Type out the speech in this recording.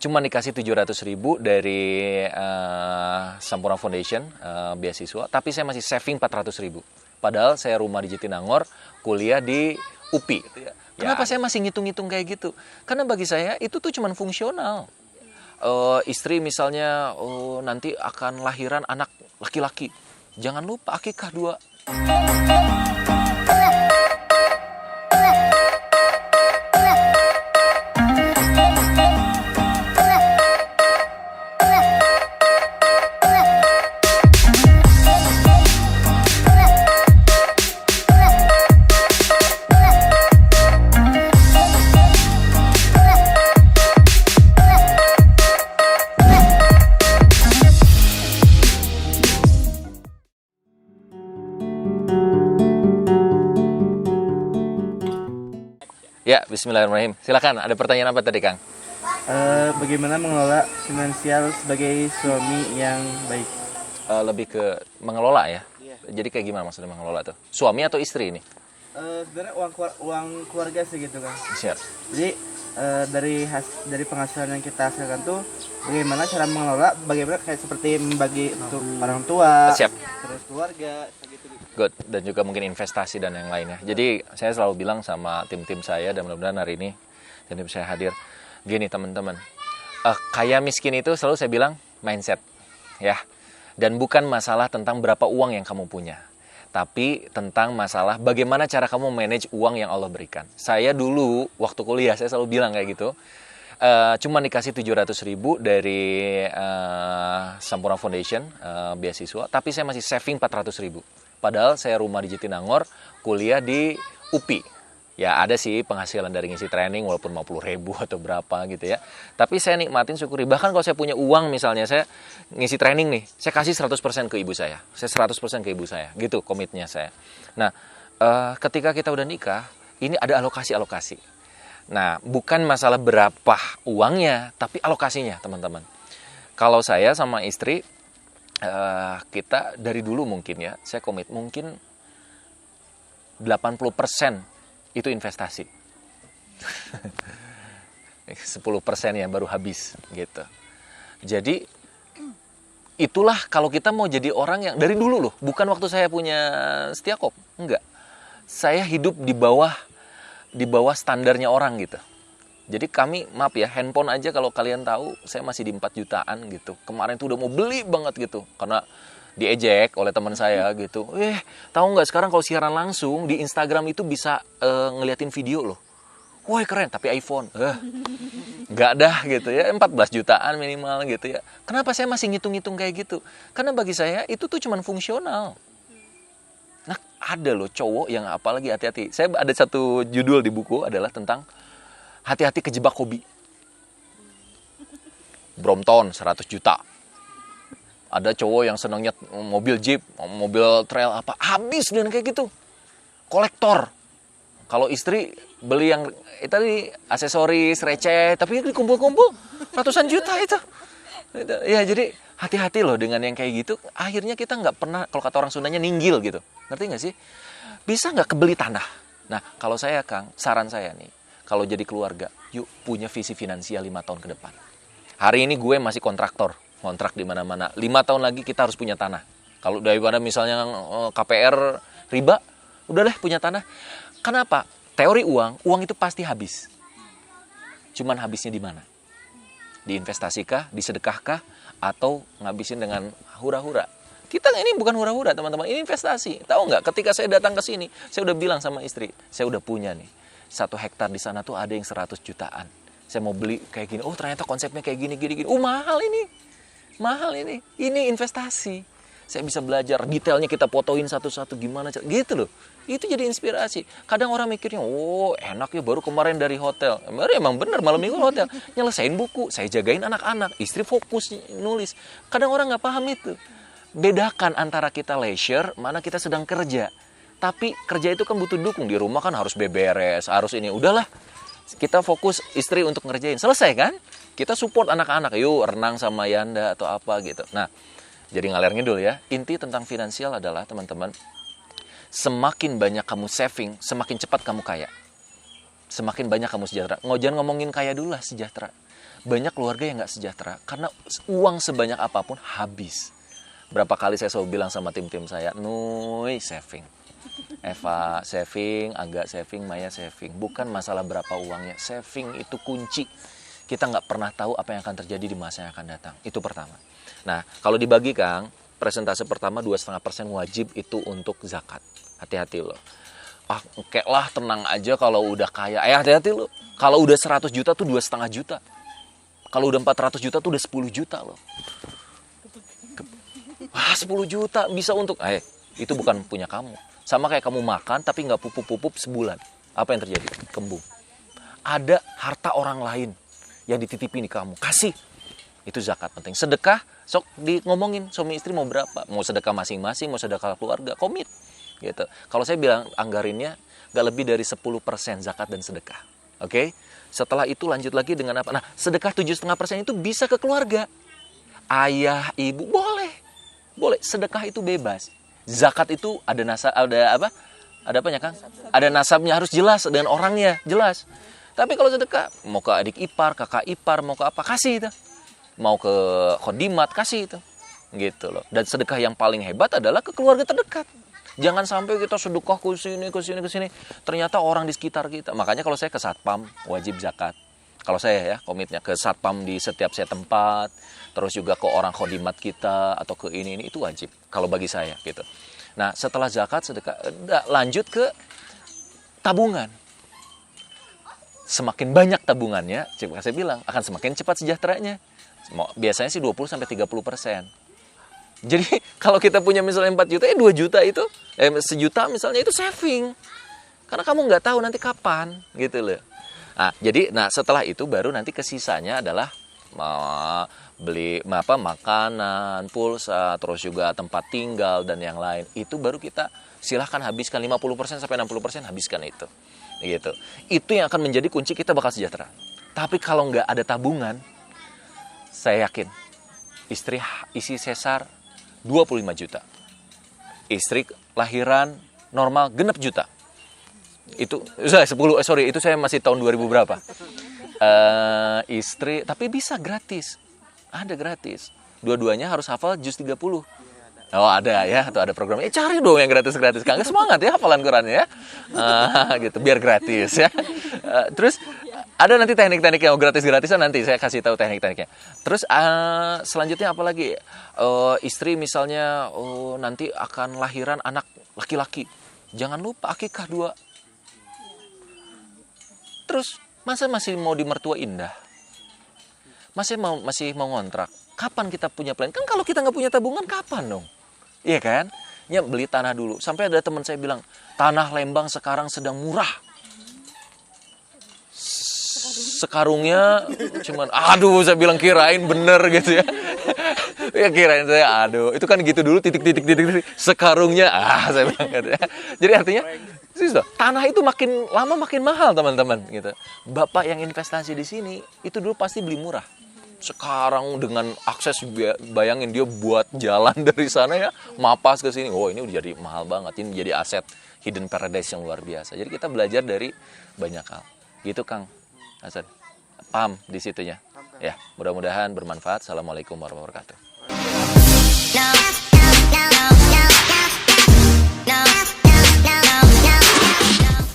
Cuma dikasih 700.000 dari Sampurna Foundation, beasiswa, tapi saya masih saving 400.000. Padahal saya rumah di Jatinangor, kuliah di UPI. Kenapa saya masih ngitung-ngitung kayak gitu? Karena bagi saya itu tuh cuma fungsional. Istri misalnya nanti akan lahiran anak laki-laki. Jangan lupa akikah 2. Ya, bismillahirrahmanirrahim. Silakan, ada pertanyaan apa tadi, Kang? Bagaimana mengelola finansial sebagai suami yang baik? Lebih ke mengelola ya? Iya. Jadi kayak gimana maksudnya mengelola tuh? Suami atau istri ini? Sebenarnya uang keluarga sih gitu kan. Siap. Jadi dari penghasilan yang kita hasilkan tuh bagaimana cara mengelola, bagaimana kayak seperti membagi untuk orang tua, Siap. terus keluarga, gitu. Good. Dan juga mungkin investasi dan yang lainnya. Jadi saya selalu bilang sama tim-tim saya dan mudah-mudahan hari ini tim saya hadir. Gini teman-teman, kaya miskin itu selalu saya bilang mindset, ya. Dan bukan masalah tentang berapa uang yang kamu punya, tapi tentang masalah bagaimana cara kamu manage uang yang Allah berikan. Saya dulu waktu kuliah saya selalu bilang kayak gitu. Cuma dikasih 700.000 dari Sampurna Foundation, beasiswa, tapi saya masih saving 400.000. Padahal saya rumah di Jatinangor, kuliah di UPI. Ya ada sih penghasilan dari ngisi training walaupun 50.000 atau berapa gitu ya. Tapi saya nikmatin, syukuri. Bahkan kalau saya punya uang misalnya, saya ngisi training nih, saya kasih 100% ke ibu saya. Saya 100% ke ibu saya. Gitu komitnya saya. Nah, ketika kita udah nikah, ini ada alokasi-alokasi. Nah, bukan masalah berapa uangnya, tapi alokasinya teman-teman. Kalau saya sama istri, kita dari dulu mungkin ya, saya komit mungkin 80% itu investasi. 10% ya baru habis gitu. Jadi itulah kalau kita mau jadi orang yang dari dulu loh, bukan waktu saya punya Setiakop, enggak. Saya hidup di bawah standarnya orang gitu. Jadi kami, maaf ya, handphone aja kalau kalian tahu, saya masih di 4 jutaan gitu. Kemarin tuh udah mau beli banget gitu. Karena diejek oleh teman saya gitu. Tahu nggak sekarang kalau siaran langsung di Instagram itu bisa ngeliatin video loh. Wah keren, tapi iPhone. Nggak dah gitu ya, 14 jutaan minimal gitu ya. Kenapa saya masih ngitung-ngitung kayak gitu? Karena bagi saya itu tuh cuman fungsional. Nah ada loh cowok yang apalagi hati-hati. Saya ada satu judul di buku adalah tentang hati-hati kejebak hobi. Brompton 100 juta. Ada cowok yang senangnya mobil Jeep, mobil trail apa, habis dan kayak gitu. Kolektor. Kalau istri beli yang tadi aksesoris receh, tapi dikumpul-kumpul ratusan juta itu. Ya jadi hati-hati loh dengan yang kayak gitu. Akhirnya kita nggak pernah, kalau kata orang Sundanya, ninggil gitu. Ngerti nggak sih? Bisa nggak kebeli tanah? Nah kalau saya Kang, saran saya nih, kalau jadi keluarga, yuk punya visi finansial 5 tahun ke depan. Hari ini gue masih kontraktor, kontrak di mana-mana. 5 tahun lagi kita harus punya tanah. Kalau daripada misalnya KPR riba, udah deh punya tanah. Kenapa? Teori uang itu pasti habis. Cuman habisnya di mana? Diinvestasikah, disedekahkah, atau ngabisin dengan hura-hura? Kita ini bukan hura-hura teman-teman, ini investasi. Tahu nggak? Ketika saya datang ke sini, saya udah bilang sama istri, saya udah punya nih 1 hektar di sana tuh ada yang 100 jutaan. Saya mau beli kayak gini. Oh ternyata konsepnya kayak gini. Mahal ini. Ini investasi. Saya bisa belajar detailnya, kita fotoin satu-satu gimana gitu loh. Itu jadi inspirasi. Kadang orang mikirnya, oh enak ya baru kemarin dari hotel. Emang bener malam minggu hotel. Nyelesain buku, saya jagain anak-anak, istri fokus nulis. Kadang orang nggak paham itu. Bedakan antara kita leisure, mana kita sedang kerja. Tapi kerja itu kan butuh dukung. Di rumah kan harus beberes, harus ini. Udahlah, kita fokus istri untuk ngerjain. Selesai kan? Kita support anak-anak. Yuk renang sama Yanda atau apa gitu. Nah, jadi ngalir ngidul ya. Inti tentang finansial adalah teman-teman, semakin banyak kamu saving, semakin cepat kamu kaya. Semakin banyak kamu sejahtera. Jangan ngomongin kaya dulu lah, sejahtera. banyak keluarga yang nggak sejahtera karena uang sebanyak apapun habis. Berapa kali saya selalu bilang sama tim-tim saya, Nui saving, Eva saving, Aga saving, Maya saving. Bukan masalah berapa uangnya, saving itu kunci. Kita nggak pernah tahu apa yang akan terjadi di masa yang akan datang. Itu pertama. Nah, kalau dibagi Kang, presentase pertama 2,5% wajib itu untuk zakat. Hati-hati loh. Oke lah, tenang aja kalau udah kaya. Hati-hati loh. Kalau udah 100 juta tuh 2,5 juta. Kalau udah 400 juta tuh udah 10 juta loh. Wah, 10 juta bisa untuk... itu bukan punya kamu. Sama kayak kamu makan tapi nggak pupup-pupup sebulan. Apa yang terjadi? Kembung. Ada harta orang lain yang dititipin di kamu. Kasih. Itu zakat penting. Sedekah, sok ngomongin suami istri mau berapa. Mau sedekah masing-masing, mau sedekah keluarga. Komit. Gitu. Kalau saya bilang anggarinnya nggak lebih dari 10% zakat dan sedekah. Oke? Setelah itu lanjut lagi dengan apa? Nah, sedekah 7,5% itu bisa ke keluarga. Ayah, ibu, boleh. Boleh. Sedekah itu bebas. Zakat itu ada apa? Ada apanya, Kang? Ada nasabnya, harus jelas dengan orangnya, jelas. Tapi kalau sedekah, mau ke adik ipar, kakak ipar, mau ke apa, kasih itu. Mau ke khodimat, kasih itu. Gitu loh. Dan sedekah yang paling hebat adalah ke keluarga terdekat. Jangan sampai kita sedekah ke sini. Ternyata orang di sekitar kita. Makanya kalau saya ke satpam, wajib zakat. Kalau saya ya, komitnya ke satpam di setiap saya tempat. Terus juga ke orang khodimat kita, atau ke ini itu wajib. Kalau bagi saya gitu. Nah, setelah zakat, sedekah, lanjut ke tabungan. Semakin banyak tabungannya, saya bilang, akan semakin cepat sejahteranya. Biasanya sih 20-30%. Jadi kalau kita punya misalnya 4 juta, 2 juta itu, 1 juta misalnya itu saving. Karena kamu nggak tahu nanti kapan, gitu loh. Nah, setelah itu baru nanti kesisanya adalah beli makanan, pulsa, terus juga tempat tinggal dan yang lain. Itu baru kita silahkan habiskan 50% sampai 60% habiskan itu. Gitu. Itu yang akan menjadi kunci kita bakal sejahtera. Tapi kalau nggak ada tabungan, saya yakin istri isi sesar 25 juta. Istri lahiran normal genep juta. Itu itu saya masih tahun 2000 berapa. Istri tapi bisa gratis. Ada gratis. Dua-duanya harus hafal juz 30. Oh ada ya, atau ada programnya. Cari dong yang gratis-gratis. Kang semangat ya hafalan Qurannya ya. Gitu biar gratis ya. Terus ada nanti teknik-teknik yang gratis-gratisan, nanti saya kasih tahu teknik-tekniknya. Terus selanjutnya apa lagi? Istri misalnya nanti akan lahiran anak laki-laki. Jangan lupa akikah 2. Terus masa masih mau di mertua indah? Masih mau ngontrak? Kapan kita punya plan? Kan kalau kita nggak punya tabungan kapan dong? Iya kan? Ya beli tanah dulu. Sampai ada teman saya bilang, tanah Lembang sekarang sedang murah. Sekarungnya cuman, saya bilang kirain bener gitu ya. Ya kirain saya, itu kan gitu dulu titik. Sekarungnya, saya bilang gitu ya. Jadi artinya, tanah itu makin lama makin mahal teman-teman gitu. Bapak yang investasi di sini, itu dulu pasti beli murah. Sekarang dengan akses, bayangin dia buat jalan dari sana ya, mapas ke sini. Ini udah jadi mahal banget. Ini jadi aset hidden paradise yang luar biasa. Jadi kita belajar dari banyak hal. Gitu Kang Hasan. Paham di situnya? Ya, mudah-mudahan bermanfaat. Assalamualaikum warahmatullahi wabarakatuh.